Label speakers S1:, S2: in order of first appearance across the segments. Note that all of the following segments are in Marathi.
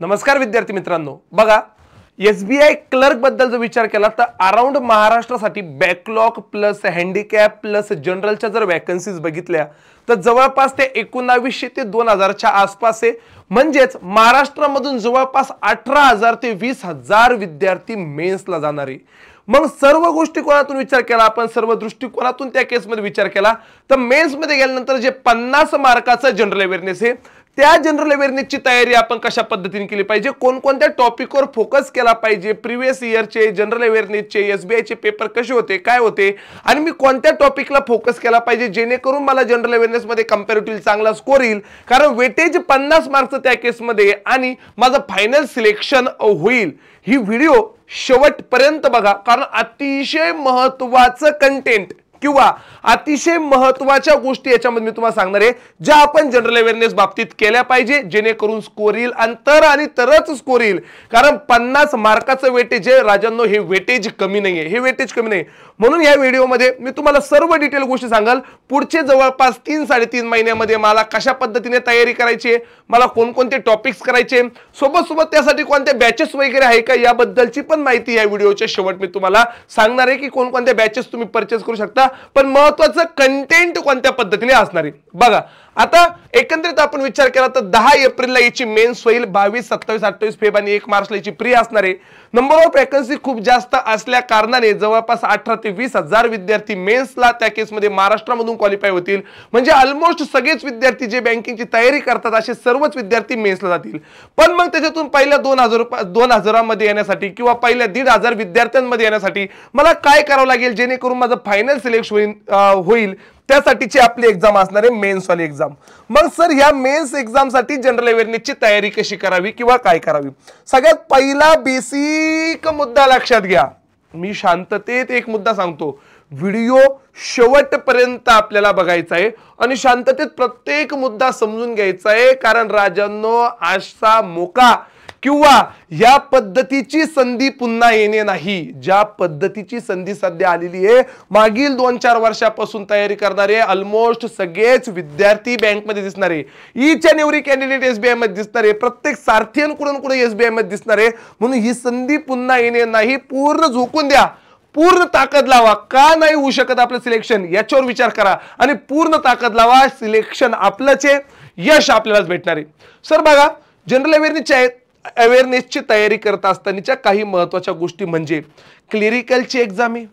S1: नमस्कार विद्यार्थी मित्रांनो, बघा एसबीआय क्लर्क बद्दल जर विचार केला तर अराउंड महाराष्ट्रासाठी बॅकलॉग प्लस हँडिकॅप प्लस जनरलच्या जर वॅकन्सीज बघितल्या तर जवळपास ते 1900 ते 2000 च्या आसपास आहे। म्हणजेच महाराष्ट्रामधून जवळपास 18,000 ते 20,000 विद्यार्थी मेन्सला जाणार आहे। मग सर्व गोष्टी कोणातून विचार केला आपण, सर्व दृष्टिकोनातून त्या केसमध्ये विचार केला तर मेन्स मध्ये गेल्यानंतर जे 50 मार्काचा जनरल अवेअरनेस आहे त्या जनरल अवेअरनेसची तयारी आपण कशा पद्धतीने केली पाहिजे, कोणकोणत्या टॉपिकवर फोकस केला पाहिजे, प्रीवियस इयरचे जनरल अवेअरनेसचे एसबीआयचे पेपर कसे होते, काय होते आणि मी कोणत्या टॉपिकला फोकस केला पाहिजे जेणेकरून मला जनरल अवेअरनेस मध्ये कंपॅरेटिव्हली चांगला स्कोर येईल। कारण वेटेज 50 मार्क्स त्या केसमध्ये आणि माझं फायनल सिलेक्शन होईल। ही व्हिडिओ शेवटपर्यंत बघा, कारण अतिशय महत्त्वाचं कंटेंट किंवा अतिशय महत्त्वाच्या गोष्टी याच्यामध्ये मी तुम्हाला सांगणार आहे ज्या आपण जनरल अवेअरनेस बाबतीत केल्या पाहिजे जेणेकरून स्कोर येईल आणि तरच स्कोर येईल। कारण 50 मार्काचं वेटेज आहे राजांनो, हे वेटेज कमी नाहीये, हे वेटेज कमी नाही। म्हणून या व्हिडिओमध्ये मी तुम्हाला सर्व डिटेल गोष्टी सांगाल। पुढचे जवळपास 3-3.5 महिन्यामध्ये मला कशा पद्धतीने तयारी करायची आहे, मला कोणकोणते टॉपिक्स करायचे, सोबत त्यासाठी कोणत्या बॅचेस वगैरे आहे का याबद्दलची पण माहिती या व्हिडिओच्या शेवट मी तुम्हाला सांगणार आहे की कोणकोणत्या बॅचेस तुम्ही परचेस करू शकता, पण महत्त्वाचं कंटेंट कोणत्या पद्धतीने असणार आहे। बघा आता एकंदरीत आपण विचार केला तर 10 एप्रिलला याची मेन्स होईल, 22, 27, 28 फेब आणि 1 मार्चला याची प्री असणार आहे। नंबर ऑफ वॅकन्सी खूप जास्त असल्या कारणाने जवळपास 18 ते 20,000 विद्यार्थी मेन्सला त्या केसमध्ये महाराष्ट्रामधून क्वालिफाय होतील। म्हणजे ऑलमोस्ट सगळेच विद्यार्थी जे बँकिंगची तयारी करतात असे सर्वच विद्यार्थी मेन्सला जातील। पण मग त्याच्यातून पहिल्या 2000 मध्ये येण्यासाठी किंवा पहिल्या 1,500 विद्यार्थ्यांमध्ये येण्यासाठी मला काय करावं लागेल जेणेकरून माझं फायनल सिलेक्शन होईल, त्यासाठीची आपली एक्झाम असणार आहे मेन्स वाली एक्झाम। मग सर ह्या मेन्स एक्झाम साठी जनरल अवेअरनेसची तयारी कशी करावी किंवा काय करावी, सगळ्यात पहिला बेसिक मुद्दा लक्षात घ्या। मी शांततेत एक मुद्दा सांगतो, व्हिडिओ शेवटपर्यंत आपल्याला बघायचा आहे आणि शांततेत प्रत्येक मुद्दा समजून घ्यायचा आहे। कारण राजांनो असा मोका किंवा या पद्धतीची संधी पुन्हा येणे नाही। ज्या पद्धतीची संधी सध्या आलेली आहे, मागील 2-4 वर्षापासून तयारी करणारे ऑलमोस्ट सगळेच विद्यार्थी बँकमध्ये दिसणार आहे, each and every candidate SBI मध्ये दिसणार आहे, प्रत्येक सारथीयन कुठे एसबीआय मध्ये दिसणार आहे। म्हणून ही संधी पुन्हा येणे नाही, पूर्ण झोकून द्या, पूर्ण ताकद लावा। का नाही होऊ शकत आपलं सिलेक्शन याच्यावर विचार करा आणि पूर्ण ताकद लावा, सिलेक्शन आपलंच आहे, यश आपल्यालाच भेटणार आहे। सर बघा जनरल अवेअरनेसची तयारी करत असतानाच्या काही महत्त्वाच्या गोष्टी म्हणजे क्लिरिकलची एक्झाम आहे।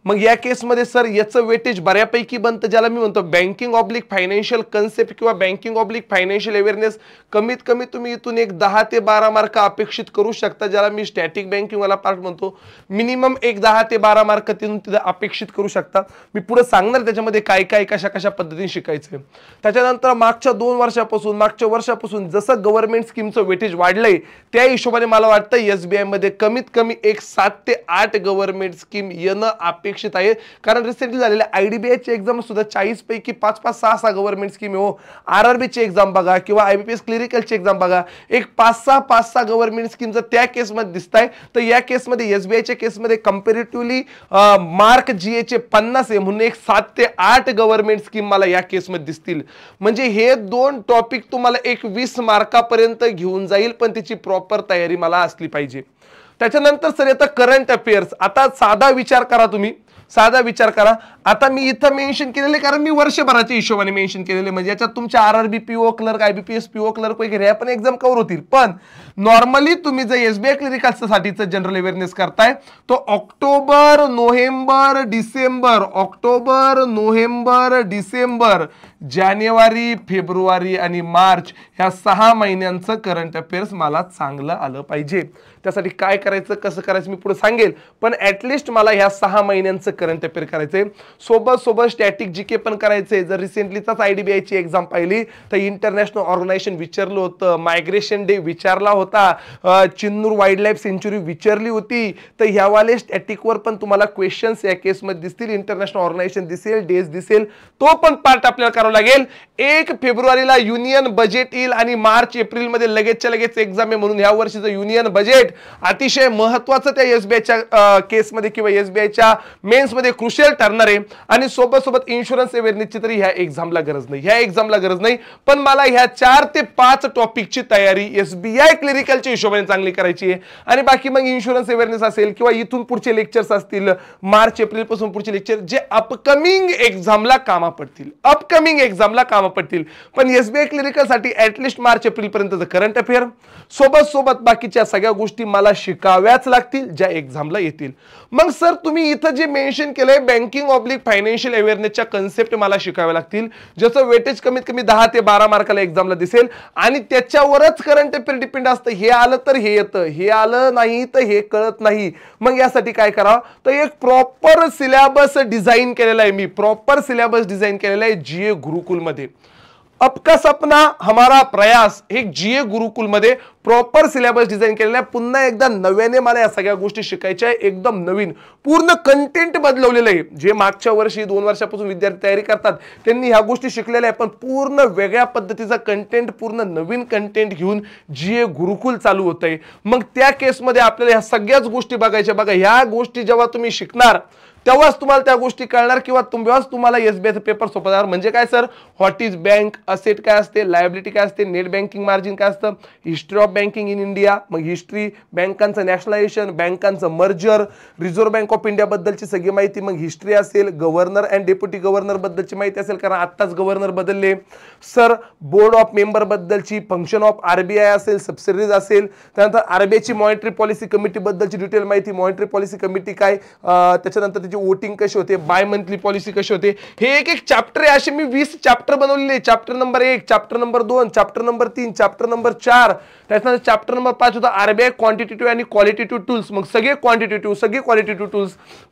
S1: मग या केसमध्ये सर याचं वेटेज बऱ्यापैकी बनतं, ज्याला मी म्हणतो बँकिंग ऑब्लिक फायनान्शियल कन्सेप्ट किंवा बँकिंग ऑब्लिक फायनान्शियल अवेअरनेस। कमीत कमी तुम्ही इथून एक 10 ते 12 मार्क अपेक्षित करू शकता, ज्याला मी स्टॅटिक बँकिंग वाला पार्ट म्हणतो। मिनिमम एक 10 ते 12 मार्क तिथं अपेक्षित करू शकता। मी पुढे सांगणार त्याच्यामध्ये काय काय कशा पद्धतीने शिकायचं। त्याच्यानंतर मागच्या 2 वर्षापासून मागच्या वर्षापासून जसं गव्हर्नमेंट स्कीमचं वेटेज वाढलंय त्या हिशोबाने मला वाटतं एसबीआय मध्ये कमीत कमी एक 7 ते 8 गव्हर्नमेंट स्कीम येणं अपेक्षित आहे। कारण रिसेंटली झालेल्या आयडीबीआयची एक्झाम सुद्धा 40 पैकी 5-5, 6-6 गव्हर्नमेंट स्कीम आहे। आरआरबीची एक्झाम बघा किंवा आयबीपीएस क्लिरिकलची एक्झाम बघा, एक 5-6 गव्हर्नमेंट स्कीम जर त्या केसमध्ये दिसताय तर या केसमध्ये एसबीआयच्या केसमध्ये कंपॅरेटिव्हली मार्क जीएचे 50 आहे, म्हणून एक 7 ते 8 गव्हर्नमेंट स्कीम मला या केसमध्ये दिसतील। म्हणजे हे 2 टॉपिक तुम्हाला एक 20 मार्कापर्यंत घेऊन जाईल, पण त्याची प्रॉपर तयारी मला असली पाहिजे। त्याच्यानंतर सर येतं करंट अफेअर्स। आता साधा विचार करा, तुम्ही साधा विचार करा। आता मी इथं मेन्शन केलेले कारण मी वर्षभराच्या हिशोबाने मेन्शन केलेले, म्हणजे याच्यात तुमच्या RRB PO clerk, IBPS PO clerk वगैरे ह्या पण एक्झाम कव्हर होतील। पण नॉर्मली तुम्ही जर एसबीआय क्लिरिकलसाठीचं जनरल अवेअरनेस करताय तो ऑक्टोबर, नोव्हेंबर, डिसेंबर, जानेवारी, फेब्रुवारी आणि मार्च ह्या 6 महिन्यांचं करंट अफेअर्स मला चांगलं आलं पाहिजे। त्यासाठी काय करायचं कसं करायचं मी पुढे सांगेल, पण ऍटलिस्ट मला ह्या 6 महिन्यांचं करंट अफेअर करायचंय। सोबत स्टॅटिक जीके पण करायचंय। जर रिसेंटलीचाच आयडीबीआयची एक्झाम पाहिली तर इंटरनॅशनल ऑर्गनायझेशन विचारलं होतं, मायग्रेशन डे विचारला होता, चिन्नूर वाईल्ड लाईफ सेंच्युरी विचारली होती। तर ह्यावाले स्टॅटिकवर पण तुम्हाला क्वेश्चन्स या केसमध्ये दिसतील, इंटरनॅशनल ऑर्गनायझेशन दिसेल, डेज दिसेल, तो पण पार्ट आपल्याला करावा करावं लागेल. 1 फेब्रुवारीला युनियन बजेट येईल आणि मार्च एप्रिल मध्ये लगेचच्या लगेच एक्झाम आहे, म्हणून या वर्षीचं युनियन बजेट अतिशय महत्त्वाचं त्या एसबीआयच्या केसमध्ये किंवा एसबीआयच्या मेन्समध्ये क्रुशियल ठरणार आहे. आणि सोबत सोबत इन्शुरन्स अवेअरनेसची तरी ह्या एक्झामला गरज नाही, ह्या एक्झामला गरज नाही, पण मला ह्या 4 ते 5 टॉपिकची तयारी एसबीआय क्लिरिकलच्या हिशोबाने चांगली करायची आहे. आणि बाकी मग इन्शुरन्स अवेअरनेस असेल किंवा इथून पुढचे लेक्चर्स असतील, मार्च एप्रिल पासून पुढचे लेक्चर जे अपकमिंग एक्झामला कामा पडतील, अपकमिंग एक्झामला कामा पडतील. पण एसबीआय क्लिरिकल साठी ऍटलिस्ट मार्च एप्रिल पर्यंतचं करंट अफेअर सोबत सोबत बाकीच्या सगळ्या गोष्टी मला शिकाव्याच लागतील ज्या एक्झामला येतील. मग सर तुम्ही इथं जे मेन्शन केलंय बँकिंग ऑब्लिक फायनान्शियल अवेअरनेसच्या कन्सेप्ट मला शिकाव्या लागतील, ज्याचं वेटेज कमीत कमी 10 ते 12 मार्काला एक्झामला दिसेल आणि त्याच्यावरच करंट अफेअर डिपेंड असतं. हे आलं तर हे येतं, हे आलं नाही तर हे कळत नाही. मग यासाठी काय करावं, तर एक प्रॉपर सिलेबस डिझाइन केलेला आहे मी, प्रॉपर सिलेबस डिझाइन केलेला आहे जीए गुरुकुल मध्ये. आपका सपना हमारा प्रयास, एक जीए गुरुकुल मध्ये प्रॉपर सिलेबस डिझाइन केलेला आहे. पुन्हा एकदा नव्याने मला या सगळ्या गोष्टी शिकायच्या आहे, एकदम नवीन पूर्ण कंटेंट बदलवलेलं आहे. जे मागच्या वर्षी 2 वर्षापासून विद्यार्थी तयारी करतात त्यांनी ह्या गोष्टी शिकलेल्या आहे, पण पूर्ण वेगळ्या पद्धतीचा कंटेंट, पूर्ण नवीन कंटेंट घेऊन जीए गुरुकुल चालू होत आहे. मग त्या केसमध्ये आपल्याला ह्या सगळ्याच गोष्टी बघायच्या. बघा ह्या गोष्टी जेव्हा तुम्ही शिकणार तेव्हाच तुम्हाला त्या गोष्टी कळणार किंवा तेव्हाच तुम्हाला एसबीआयचा पेपर सोपा जाणार. म्हणजे काय sir, what is bank, asset काय असते, लायबिलिटी काय असते, नेट बँकिंग मार्जिन काय असतं, history of banking in India, मग हिस्ट्री, बँकांचं नॅशनलायझेशन, बँकांचं merger, reserve bank of India बद्दलची सगळी माहिती, मग हिस्ट्री असेल, गव्हर्नर अँड डेप्युटी गव्हर्नर बद्दलची माहिती असेल कारण आत्ताच गव्हर्नर बदलले. सर बोर्ड ऑफ मेंबर बद्दलची, फंक्शन ऑफ आरबीआय असेल, सबसिडरीज असेल, त्यानंतर आरबीआयची मॉनिटरी पॉलिसी कमिटी बद्दलची डिटेल माहिती, मॉनिटरी पॉलिसी कमिटी काय, त्याच्यानंतर वोटिंग कसे होते, बाय मंथली पॉलिसी कशी होते, हे एक एक चॅप्टर आहे. असे मी 20 चॅप्टर बनवलेले. Chapter number 1, chapter number 2, chapter number 3, chapter number 4, त्याच्यानंतर चॅप्टर नंबर 5 होता आरबीआय क्वांटिटेटिव्ह आणि क्वालिटेटिव्ह टूल्स. मग सगळे क्वांटिटेटिव्ह, सगळे क्वालिटेटिव्ह टूल्स.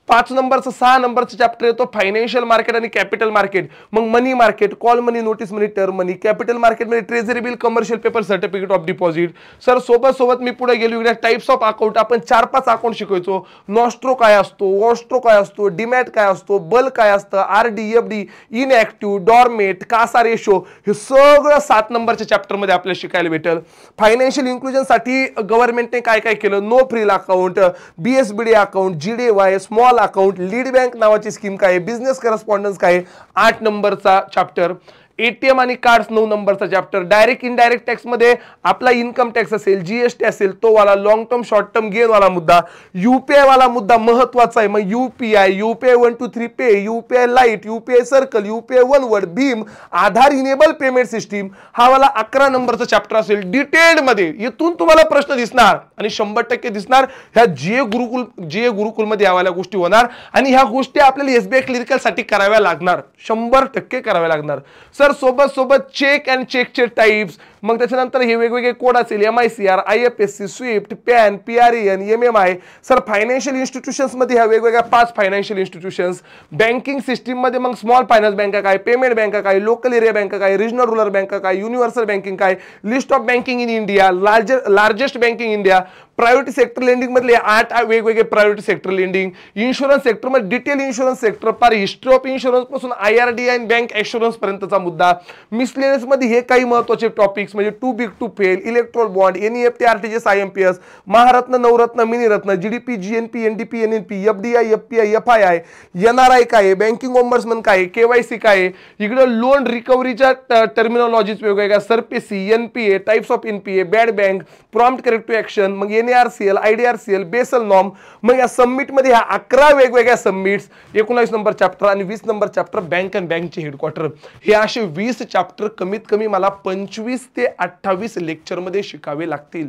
S1: 5 नंबरचं 6 नंबरचं चॅप्टर येतो फायनान्शियल मार्केट आणि कॅपिटल मार्केट. मग मनी मार्केट, कॉल मनी, नोटीस मनी, टर्म मनी. कॅपिटल मार्केट मध्ये treasury bill, commercial paper, certificate of deposit. Sir सोबत सोबत मी पुढे गेलो टाइप्स ऑफ अकाउंट. आपण 4-5 अकाउंट शिकायचो. नॉस्ट्रो काय असतो, वॉस्ट्रो काय असतो, डीमॅट काय असतो, बल काय असतं, RD, FD, inactive, dormant, CASA ratio, हे सगळं 7 नंबरच्या चॅप्टर मध्ये आपल्याला शिकायला भेटेल. फायनान्शियल इन्क्लुजन साठी गव्हर्नमेंटने काय काय केलं, no frill account, BSBD account, GDY, small account, lead bank नावाची स्कीम काय, बिझनेस करस्पॉन्डन्स काय, 8 नंबरचा चॅप्टर. एटीएम आणि कार्ड्स 9 नंबरचा चॅप्टर. डायरेक्ट इनडायरेक्ट टॅक्स मध्ये आपला इन्कम टॅक्स असेल, जीएसटी असेल तो वाला, long term short term gain वाला मुद्दा, यूपीआय वाला मुद्दा महत्वाचा आहे. मग UPI, UPI 1 2 3 pay, UPI lite, UPI circle, UPI one word, भीम, आधार इनेबल पेमेंट सिस्टीम, हा वाला 11 नंबरचा चॅप्टर असेल डिटेल्ड मध्ये. इथून तुम्हाला प्रश्न दिसणार आणि 100% दिसणार. ह्या जीए गुरुकुल मध्ये यावाल्या गोष्टी होणार आणि ह्या गोष्टी आपल्याला एसबीआय क्लिरिकल साठी कराव्या लागणार, 100% कराव्या लागणार. सर सोबत सोबत चेक अँड चेकचे टाइप्स, मग त्याच्यानंतर हे वेगवेगळे कोड असेल, MICR, IFSC, SWIFT, PAN, PRN, MMI. Sir financial institutions मध्ये ह्या वेगवेगळ्या 5 फायनान्शियल इन्स्टिट्यूशन्स. बँकिंग सिस्टीम मध्ये मग स्मॉल फायनान्स बँका काय, पेमेंट बँका काय, लोकल एरिया बँका काय, रिजनल रूरल बँका काय, युनिव्हर्सल बँकिंग काय, list of banking in India, largest banking India, private sector lending मधले 8 वेगवेगळे private sector lending, insurance sector मध्ये डिटेल इन्शुरन्स सेक्टर पार हिस्ट्री ऑफ इन्शुरन्स पासून आयआरडी आणि बँक ऍश्युरन्स पर्यंतचा मुद्दा. मिसलेनियस मध्ये हे काही महत्त्वाचे टॉपिक्स म्हणजे too big to fail, electoral bond, NEFT, RTGS, IMPS, Maharatna, Navratna, Miniratna, GDP, GNP, NDP, NNP, FDI, FPI, FII, NRI काय, बँकिंग ऑम्बर्समन काय, केवायसी काय, इकडे लोन रिकव्हरीच्या टर्मिनॉलॉजीज वेगवेगळ्या, सरपीसी, NPA, types of NPA, bad bank, prompt corrective action, मग एनआरसीएल, आयडीआरसीएल, बेसल नॉर्म. मग या सबमिट मध्ये ह्या 11 वेगवेगळ्या सबमिट्स, 19 नंबर चॅप्टर आणि 20 नंबर चॅप्टर बँक अँड बँकचे हेडक्वार्टर. हे असे 20 चॅप्टर कमीत कमी मला 25 ते 28 लेक्चर मध्ये शिकावे लागतील.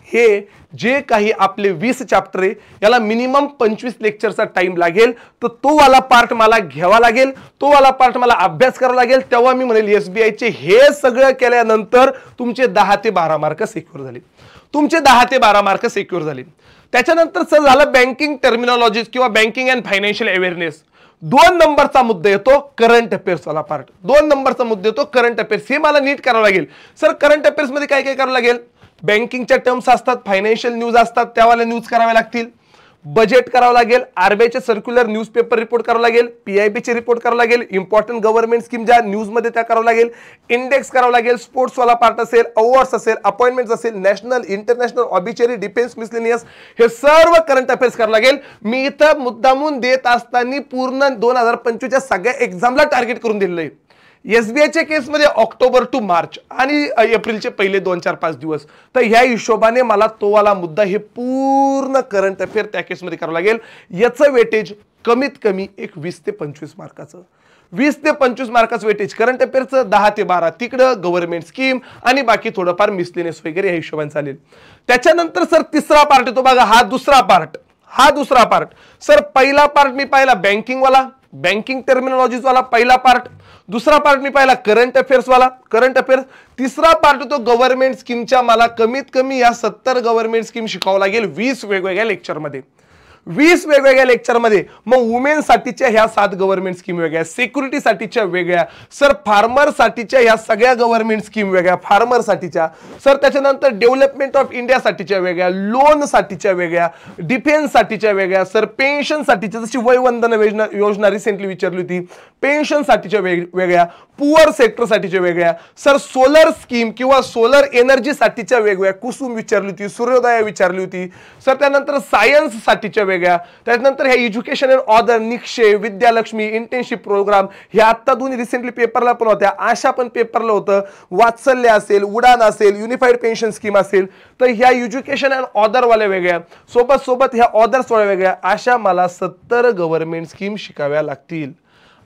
S1: हे जे काही आपले 20 चॅप्टर आहे याला मिनिमम 25 लेक्चरचा टाइम लागेल. तर तो वाला पार्ट मला घ्यावा लागेल, तो वाला पार्ट मला अभ्यास करावा लागेल. तेव्हा मी म्हणेल एसबीआयचे हे सगळं केल्यानंतर तुमचे 10 ते 12 मार्क सिक्युअर झाले, तुमचे 10 ते 12 मार्क सिक्युअर झाले. त्याच्यानंतर सर झालं बँकिंग टर्मिनॉलॉजीज किंवा बँकिंग अँड फायनान्शियल अवेअरनेस. 2 नंबरचा मुद्दा येतो करंट अफेअर्स वाला पार्ट. 2 नंबरचा मुद्दा येतो करंट अफेअर्स. हे मला नीट करावं लागेल. सर करंट अफेअर्स मध्ये काय काय करावं लागेल, बँकिंगच्या टर्म्स असतात, फायनान्शियल न्यूज असतात, त्यावाल्या न्यूज कराव्या लागतील. बजेट करावं लागेल, आरबीआयचे सर्क्युलर न्यूजपेपर रिपोर्ट करावं लागेल, पीआयबीचे रिपोर्ट करावं लागेल, इम्पॉर्टंट गव्हर्नमेंट स्कीम ज्या न्यूजमध्ये त्या करावं लागेल, इंडेक्स करावं लागेल, स्पोर्ट्सवाला पार्ट असेल, अवॉर्ड्स असेल, अपॉइंटमेंट असेल, नॅशनल इंटरनॅशनल ऑबिचरी डिफेन्स मिसलेनियस हे सर्व करंट अफेअर्स करावं लागेल. मी इथं मुद्दामून देत असताना पूर्ण 2025च्या सगळ्या एक्झामला टार्गेट करून दिलेलं आहे. एसबीआयच्या केसमध्ये ऑक्टोबर टू मार्च आणि एप्रिलचे पहिले 2-4-5 दिवस. तर ह्या हिशोबाने मला तो वाला मुद्दा हे पूर्ण करंट अफेअर त्या केसमध्ये करावं लागेल. याचं वेटेज कमीत कमी एक 20 ते 25 मार्काचं. 20 ते 25 मार्काचं वेटेज करंट अफेअरचं, 10 ते 12 तिकडं गव्हर्नमेंट स्कीम आणि बाकी थोडंफार मिसलेनियस वगैरे या हिशोबाने चालेल. त्याच्यानंतर सर तिसरा पार्ट येतो बघा, हा दुसरा पार्ट. सर पहिला पार्ट मी पाहिला बँकिंगवाला, बँकिंग टर्मिनॉलॉजीज वाला पहिला पार्ट. दुसरा पार्ट मी पाहिला करंट अफेअर्स वाला, करंट अफेअर्स. तिसरा पार्ट होतो गव्हर्नमेंट स्कीमच्या. मला कमीत कमी या 70 गव्हर्नमेंट स्कीम शिकावं लागेल 20 वेगवेगळ्या लेक्चरमध्ये. 20 वेगवेगळ्या लेक्चरमध्ये. मग वुमेन साठीच्या ह्या 7 गव्हर्नमेंट स्कीम वेगळ्या, सिक्युरिटी साठीच्या वेगळ्या, सर फार्मर साठीच्या ह्या सगळ्या गव्हर्नमेंट स्कीम वेगळ्या, फार्मर साठीच्या. सर त्याच्यानंतर डेव्हलपमेंट ऑफ इंडिया साठीच्या वेगळ्या, लोन साठीच्या वेगळ्या, डिफेन्स साठीच्या वेगळ्या, सर पेन्शन साठीच्या, जशी वयवंदन योजना रिसेंटली विचारली होती, पेन्शन साठीच्या वेगळ्या, पुअर सेक्टर साठीच्या वेगळ्या, सर सोलर स्कीम किंवा सोलर एनर्जी साठीच्या वेगळ्या, कुसुम विचारली होती, सूर्योदया विचारली होती. सर त्यानंतर सायन्स साठीच्या वेगळ्या. त्यानंतर ह्या education and other, Nikshay, Vidyalakshmi, internship programme ह्या आत्ता दोन्ही रिसेंटली पेपरला पण होत्या, आशा पण पेपरला होतं, वात्सल्य असेल, उडान असेल, युनिफाईड पेन्शन स्कीम असेल. तर ह्या एज्युकेशन अँड ऑदर वाल्या वेगळ्या, सोबत ह्या ऑदर्स वाल्या वेगळ्या. अशा मला 70 गव्हर्नमेंट स्कीम शिकाव्या लागतील.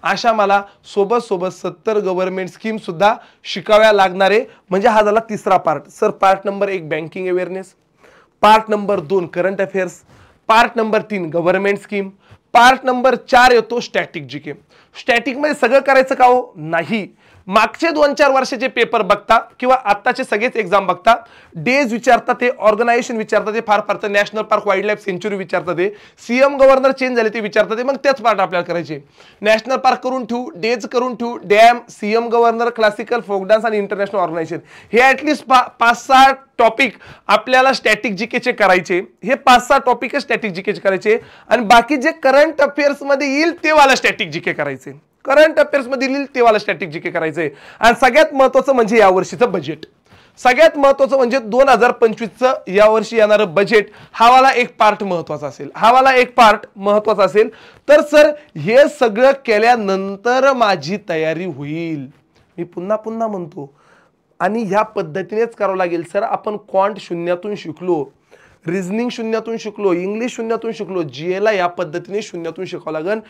S1: अशा मला सोबत 70 गव्हर्नमेंट स्कीम सुद्धा शिकाव्या लागणारे. म्हणजे हा झाला तिसरा part. Sir part number 1 banking awareness, part number 2 current affairs, part number 3 government scheme, part number 4 येतो स्टॅटिक जीके. स्टॅटिक मध्ये सगळं करायचं का हो? नाही. मागचे 2-4 वर्षाचे पेपर बघता किंवा आत्ताचे सगळेच एक्झाम बघता, डेज विचारतात, ते ऑर्गनायझेशन विचारतात, ते फार national park wildlife sanctuary विचारतात, ते सीएम गव्हर्नर चेंज झाले ते विचारतात. मग तेच पार्ट आपल्याला करायचे. नॅशनल पार्क करून ठेवू, डेज करून ठेवू, dam, CM governor, classical, folk dance आणि इंटरनॅशनल ऑर्गनायझेशन हे ऍटलीस्ट 5-6 टॉपिक आपल्याला स्टॅटिक जीकेचे करायचे. हे 5-6 टॉपिक स्टॅटिक जीकेचे करायचे आणि बाकी जे करंट अफेअर्स मध्ये येईल ते वाला स्टॅटिक जीके करायचे. करंट अफेअर्स मध्ये येईल ते वाला स्टॅटिक जीके करायचंय. आणि सगळ्यात महत्वाचं म्हणजे यावर्षीचं बजेट. सगळ्यात महत्वाचं म्हणजे 2025चं यावर्षी येणारं बजेट हा वाला एक पार्ट महत्वाचा असेल. तर सर हे सगळं केल्यानंतर माझी तयारी होईल. मी पुन्हा म्हणतो आणि ह्या पद्धतीनेच करावं लागेल. सर आपण क्वांट शून्यातून शिकलो, रिझनिंग शून्यातून शिकलो, इंग्लिश शून्यातून शिकलो, जीएला या पद्धतीने शून्यातून शिकावं लागेल.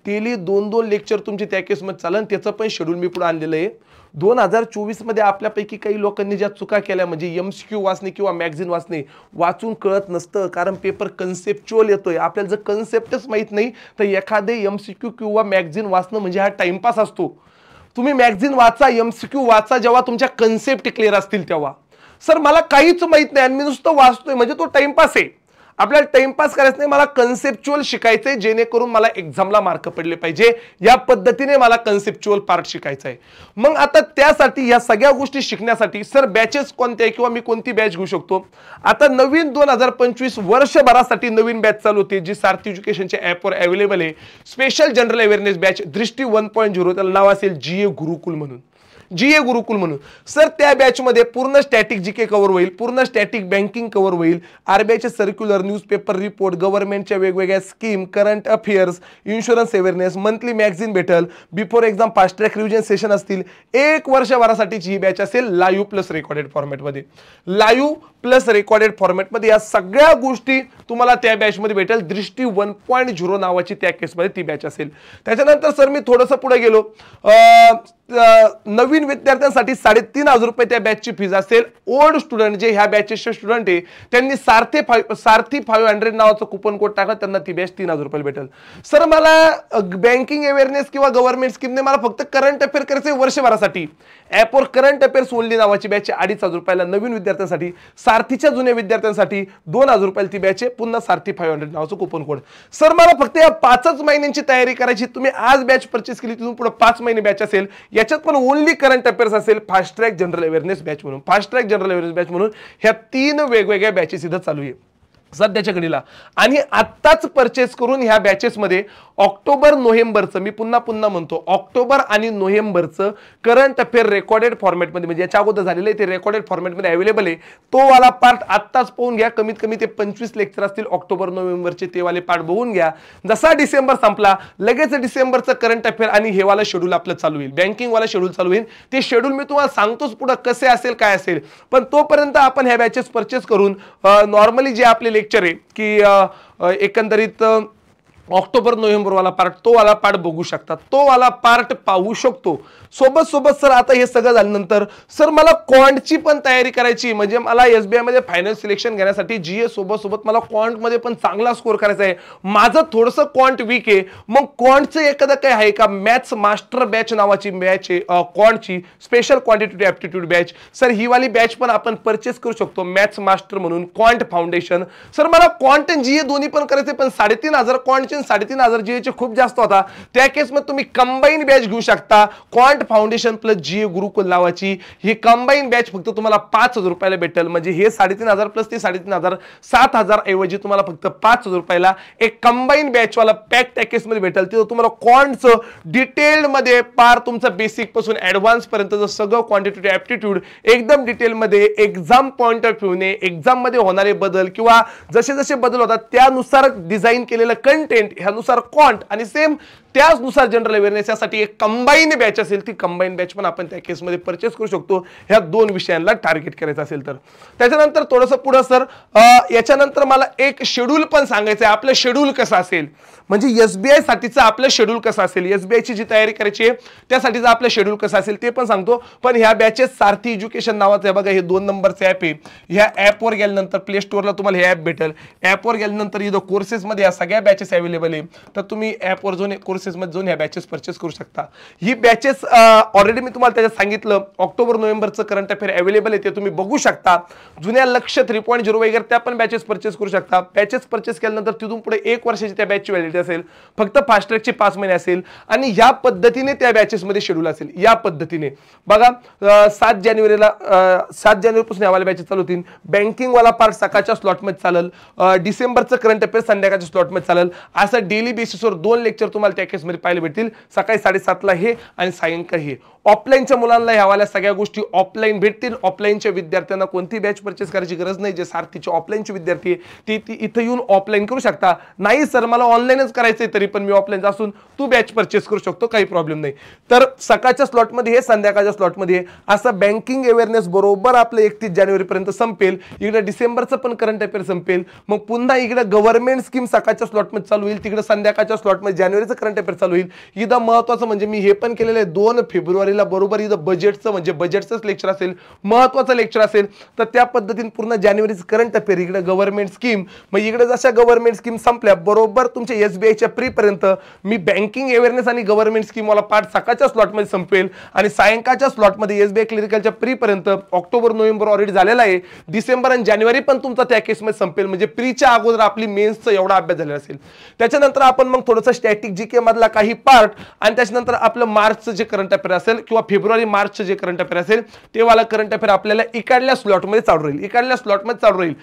S1: डेली 2-2 लेक्चर तुमची त्या केसमध्ये चालन. त्याचं पण शेड्यूल मी पुढे आणलेलं आहे. 2024 मध्ये आपल्यापैकी काही लोकांनी ज्या चुका केल्या म्हणजे एमसीक्यू वाचणे किंवा मॅगझिन वाचणे, वाचून कळत नसतं कारण पेपर कन्सेप्च्युअल येतोय. आपल्याला जर कन्सेप्टच माहित नाही तर एखादे एमसीक्यू किंवा मॅगझिन वाचणं म्हणजे हा टाइमपास असतो. तुम्ही मॅगझिन वाचा, एमसीक्यू वाचा जेव्हा तुमच्या कन्सेप्ट क्लिअर असतील तेव्हा. सर मला काहीच माहित नाही आणि मी नुसतं वाचतोय म्हणजे तो टाइमपास आहे. आपल्याला टाइमपास करायचं नाही, मला कन्सेप्च्युअल शिकायचंय जेणेकरून मला एक्झामला मार्क पडले पाहिजे. या पद्धतीने मला कन्सेप्च्युअल पार्ट शिकायचा आहे. मग आता त्यासाठी या सगळ्या गोष्टी शिकण्यासाठी सर बॅचेस कोणत्या किंवा मी कोणती बॅच घेऊ शकतो? आता नवीन 2025 वर्षभरासाठी नवीन बॅच चालू होते जी सारथी एज्युकेशनच्या ॲपवर अवेलेबल आहे. स्पेशल जनरल अवेअरनेस बॅच दृष्टी 1.0, त्याला नाव असेल जीए गुरुकुल म्हणून. सर त्या बॅच मध्ये पूर्ण स्टॅटिक जीके कव्हर होईल, पूर्ण स्टॅटिक बँकिंग कव्हर होईल, आरबीआयचे सर्क्युलर, न्यूजपेपर रिपोर्ट, गव्हर्नमेंटच्या वेगवेगळ्या scheme, current affairs, insurance awareness, monthly magazine भेटल, before exam fast track revision session असतील. 1 वर्षभरासाठीची ही बॅच असेल लाईव्ह प्लस रेकॉर्डेड फॉर्मॅटमध्ये. या सगळ्या गोष्टी तुम्हाला त्या बॅचमध्ये भेटेल. दृष्टी 1.0 नावाची त्या केसमध्ये ती बॅच असेल. त्याच्यानंतर सर मी थोडंसं पुढे गेलो, नवीन विद्यार्थ्यांसाठी 3,500 रुपये त्या बॅचची फीज असेल. ओल्ड स्टुडंट जे ह्या बॅचेसचे स्टुडंट आहे त्यांनी सारथी 500 नावाचं कुपन कोड टाकला, त्यांना ती बॅच 3,000 रुपये भेटेल. सर मला बँकिंग अवेअरनेस किंवा गव्हर्नमेंट स्कीमने मला फक्त करंट अफेअर करायचं वर्षभरासाठी, ॲपवर करंट अफेअर्स ओनली नावाची बॅच 2,500 रुपयाला नवीन विद्यार्थ्यांसाठी. सारथीच्या जुन्या विद्यार्थ्यांसाठी 2,000 रुपयाला ती बॅच आहे, पुन्हा सारथी 500 नावाचं कुपन कोड. सर मला फक्त या 5च महिन्यांची तयारी करायची. तुम्ही आज बॅच परचेस केली तिथून पुढे 5 महिने बॅच असेल. याच्यात पण ओनली करंट अफेअर्स असेल. Fast track general awareness batch म्हणून ह्या 3 वेगवेगळ्या बॅचेस इथं चालू आहे. सध्याच्या घडीला, आणि आत्ताच परचेस करून ह्या बॅचेसमध्ये ऑक्टोबर नोव्हेंबरचं, मी पुन्हा म्हणतो, ऑक्टोबर आणि नोव्हेंबरचं करंट अफेअर रेकॉर्डेड फॉर्मॅटमध्ये, म्हणजे याच्या अगोदर झालेलं आहे ते रेकॉर्डेड फॉर्मॅटमध्ये अवेलेबल आहे, तो वाला पार्ट आत्ताच पाहून घ्या. कमीत कमी ते 25 लेक्चर असतील ऑक्टोबर नोव्हेंबरचे, ते वाले पार्ट बघून घ्या. जसा डिसेंबर संपला लगेच डिसेंबरचं करंट अफेअर आणि हे वाला शेड्यूल आपलं चालू होईल, बँकिंग वाला शेड्यूल चालू होईल. ते शेड्यूल मी तुम्हाला सांगतोच पुढे कसे असेल काय असेल, पण तोपर्यंत आपण ह्या बॅचेस परचेस करून नॉर्मली जे आपले लेक्चर आहे की एकंदरीत ऑक्टोबर नोव्हेंबर वाला पार्ट, तो वाला पार्ट बघू शकता, तो वाला पार्ट पाहू शकतो. सोबत सर आता हे सगळं झाल्यानंतर सर मला क्वांटची पण तयारी करायची, म्हणजे मला एसबीआय मध्ये फायनल सिलेक्शन घेण्यासाठी जीए सोबत मला क्वांट मध्ये पण चांगला स्कोर करायचा आहे. माझं थोडंसं क्वांट वीक आहे, मग क्वांटचं एखादं काय आहे का? मॅथ्स मास्टर बॅच नावाची बॅच आहे क्वांटची, special quantitative aptitude batch. Sir ही वाली बॅच पण आपण परचेस करू शकतो, मॅथ्स मास्टर म्हणून, क्वांट फाउंडेशन. सर मला क्वांट आणि जीए दोन्ही पण करायचे, पण 3,500 क्वांटचे 3,500 जीएचे खूप जास्त होता. त्या केसमध्ये तुम्ही कंबाईन बॅच घेऊ शकता, क्वांट फाउंडेशन प्लस जीए गुरुकुल नावाची. ही कंबाईन बॅच फक्त तुम्हाला 5,000 रुपयाला भेटेल, म्हणजे हे 3,500 प्लस ते 3,500, 7,000 ऐवजी तुम्हाला फक्त 5,000 रुपयाला एक कंबाईन बॅच वाला पॅक पॅकेज मध्ये भेटेल. तिथं तुम्हाला क्वांटचं डिटेल मध्ये पार तुमचं बेसिक पासून ऍडव्हान्स पर्यंत सगळं क्वांटिटेटिव्ह ॲप्टिट्यूड एकदम डिटेल मध्ये, एक्झाम पॉइंट ऑफ व्ह्यूने, एक्झाम मध्ये होणारे बदल किंवा जसे जसे बदल होतात त्यानुसार डिझाईन केलेलं कंटेंट, ह्यानुसार क्वांट आणि सेम त्याचनुसार जनरल अवेअरनेस, यासाठी एक कंबाईन बॅच असेल, ती कंबाईन बॅच पण आपण त्या केसमध्ये परचेस करू शकतो ह्या दोन विषयांना टार्गेट करायचं असेल तर. त्याच्यानंतर थोडंसं पुढं सर याच्यानंतर मला एक शेड्यूल पण सांगायचं आहे, आपलं शेड्यूल कसं असेल, म्हणजे एसबीआय साठीचं आपलं शेड्यूल कसं असेल, एसबीआयची जी तयारी करायची आहे त्यासाठीचं आपलं शेड्यूल कसं असेल ते पण सांगतो. पण ह्या बॅचेस सारथी एज्युकेशन नावाचं आहे बघा, हे 2 नंबरचं ॲप आहे. ह्या ॲपवर गेल्यानंतर प्ले स्टोअरला तुम्हाला हे ॲप भेटेल. ॲपवर गेल्यानंतर इथं कोर्सेसमध्ये या सगळ्या बॅचेस अवेलेबल आहे, तर तुम्ही ॲपवर जाऊन कोर्सेसमध्ये जाऊन ह्या बॅचेस परचेस करू शकता. ही बॅचेस ऑलरेडी मी तुम्हाला त्याच्यात सांगितलं, ऑक्टोबर नोव्हेंबरचं करंट अफेअर अवेलेबल आहे, ते तुम्ही बघू शकता. जुन्या लक्ष्य 3.0 वगैरे त्या पण बॅचेस परचेस करू शकता. बॅचेस परचेस केल्यानंतर तिथून पुढे 1 वर्षाची त्या बॅचची व्हॅलिडिटी असेल, फक्त फास्ट ट्रॅकची 5 महिने असेल, आणि ह्या पद्धतीने त्या बॅचेसमध्ये शेड्यूल असेल. या पद्धतीने बघा 7 जानेवारीपासून यावाल्या बॅचेस चालू होतील. बँकिंग वाला पार्ट सकाळच्या स्लॉटमध्ये चालेल, डिसेंबरचं करंट अफेअर संध्याकाळच्या स्लॉटमध्ये चालेल. असं डेली बेसिसवर 2 लेक्चर तुम्हाला त्या केसमध्ये पाहायला भेटतील. सकाळी 7:30ला हे आणि सायंकाळी हे. ऑफलाईनच्या मुलांना ह्यावाल्या सगळ्या गोष्टी ऑफलाईन भेटतील. ऑफलाईनच्या विद्यार्थ्यांना कोणती बॅच परचेस करायची गरज नाही. जे सारथीचे ऑफलाईनचे विद्यार्थी आहे ते इथं येऊन ऑफलाईन करू शकता. नाही सर मला ऑनलाईनच करायचंय तरी पण मी ऑफलाईन असून तू बॅच परचेस करू शकतो, काही प्रॉब्लेम नाही. तर सकाळच्या स्लॉटमध्ये हे, संध्याकाळच्या स्लॉटमध्ये असं बँकिंग अवेअरनेस बरोबर आपलं 31 जानेवारीपर्यंत संपेल. इकडे डिसेंबरचं पण करंट अफेअर संपेल. मग पुन्हा इकडे गव्हर्नमेंट स्कीम सकाळच्या स्लॉटमध्ये चालू होईल, तिकडे संध्याकाळच्या स्लॉटमध्ये जानेवारीचं करंट अफेअर चालू होईल. इथं महत्त्वाचं म्हणजे मी हे पण केलेलं आहे, 2 फेब्रुवारीला बरोबर इथं बजेटचं म्हणजे बजेटचंच लेक्चर असेल, महत्त्वाचं लेक्चर असेल. तर त्या पद्धतीने पूर्ण जानेवारीचं करंट अफेअर, इकडे गव्हर्नमेंट स्कीम, मग इकडे जशा गव्हर्नमेंट स्कीम संपल्या बरोबर तुमच्या एसबीआयच्या प्रीपर्यंत मी बँकिंग अवेअरनेस आणि गव्हर्नमेंट स्कीम वाला पार्ट सकाळच्या स्लॉटमध्ये संपेल, आणि सायंकाळच्या स्लॉटमध्ये एसबीआय क्लिनिकलच्या प्रीपर्यंत ऑक्टोबर नोव्हेंबर ऑलरेडी झालेला आहे. डिसेंबर आणि जानेवारी पण तुमचा त्या केसमध्ये संपेल, म्हणजे प्रीच्या अगोदर आपली मेन्सचा एवढा अभ्यास झालेला असेल. त्याच्यानंतर आपण मग थोडंसं स्टॅटिक जीके मधला काही पार्ट, आणि त्याच्यानंतर आपलं मार्चचं जे करंट अफेअर असेल किंवा फेब्रुवारी मार्चचं जे करंट अफेअर असेल ते वाला करंट अफेअर आपल्याला इकडल्या स्लॉटमध्ये चालू राहील. इकडल्या स्लॉटमध्ये चालू राहील.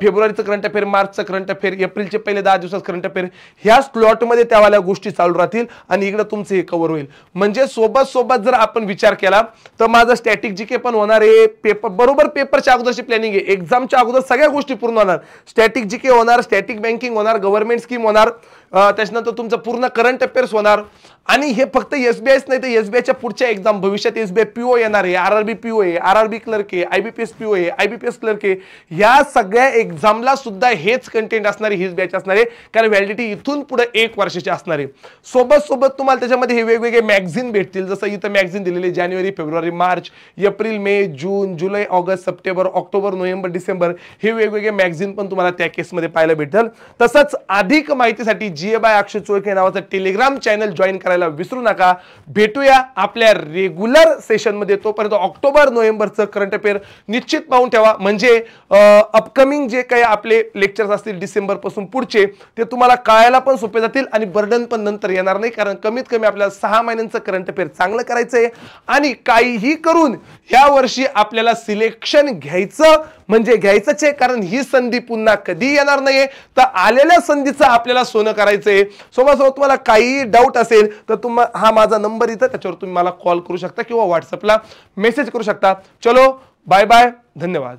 S1: फेब्रुवारीचं करंट अफेअर, मार्चचं करंट अफेअर, एप्रिलचे पहिले 10 दिवसात करंट अफेअर, ह्या स्लॉटमध्ये त्यावाल्या गोष्टी चालू राहतील आणि इकडे तुमचं हे कव्हर होईल. म्हणजे सोबत जर आपण विचार केला तर माझं स्टॅटिक जीके पण होणार आहे, पेपर बरोबर पेपरच्या अगोदरची प्लॅनिंग आहे, एक्झामच्या अगोदर सगळ्या गोष्टी पूर्ण होणार. स्टॅटिक जीके होणार, स्टॅटिक बँकिंग होणार, गव्हर्नमेंट स्कीम होणार, त्याच्यानंतर तुमचं पूर्ण करंट अफेअर्स होणार. आणि हे फक्त एसबीआयच नाही तर एसबीआयच्या पुढच्या एक्झाम, भविष्यात एसबीआय पीओ येणार आहे, आरआरबी पीओ आहे, आरआरबी क्लर्क आहे, आयबीपीएस पीओ आहे, आयबीपीएस क्लर्क आहे, या सगळ्या एक्झामला सुद्धा हेच कंटेंट असणार आहे, हीच बॅच असणार आहे. कारण व्हॅलिडिटी इथून पुढे 1 वर्षाची असणार आहे. सोबत तुम्हाला त्याच्यामध्ये हे वेगवेगळे मॅगझिन भेटतील. जसं इथं मॅगझिन दिलेले जानेवारी, फेब्रुवारी, मार्च, एप्रिल, मे, जून, जुलै, August, September, October, November, December, हे वेगवेगळे मॅगझिन पण तुम्हाला त्या केसमध्ये पाहायला भेटेल. तसंच अधिक माहितीसाठी जीए बाय अक्षय चोळके नावाचं टेलिग्राम चॅनल जॉईन करायला विसरू नका. भेटूया आपल्या रेग्युलर सेशन मध्ये. तोपर्यंत ऑक्टोबर नोव्हेंबरचं करंट अफेअर निश्चित पाहून ठेवा, म्हणजे अपकमिंग जे काही आपले लेक्चर्स असतील डिसेंबर पासून पुढचे ते तुम्हाला कळायला पण सोपे जातील आणि बर्डन पण नंतर येणार नाही. कारण कमीत कमी आपल्याला 6 महिन्यांचं करंट अफेअर चांगलं करायचंय आणि काहीही करून ह्या वर्षी आपल्याला सिलेक्शन घ्यायचं म्हणजे घ्यायचंच आहे, कारण ही संधी पुन्हा कधी येणार नाहीये. तर आलेल्या संधीचं आपल्याला सोनं करायचंय. सोबत तुम्हाला काही डाऊट असेल तर हा माझा नंबर इथं, त्याच्यावर तुम्ही मला कॉल करू शकता किंवा व्हॉट्सअपला मेसेज करू शकता. चलो बाय बाय, धन्यवाद.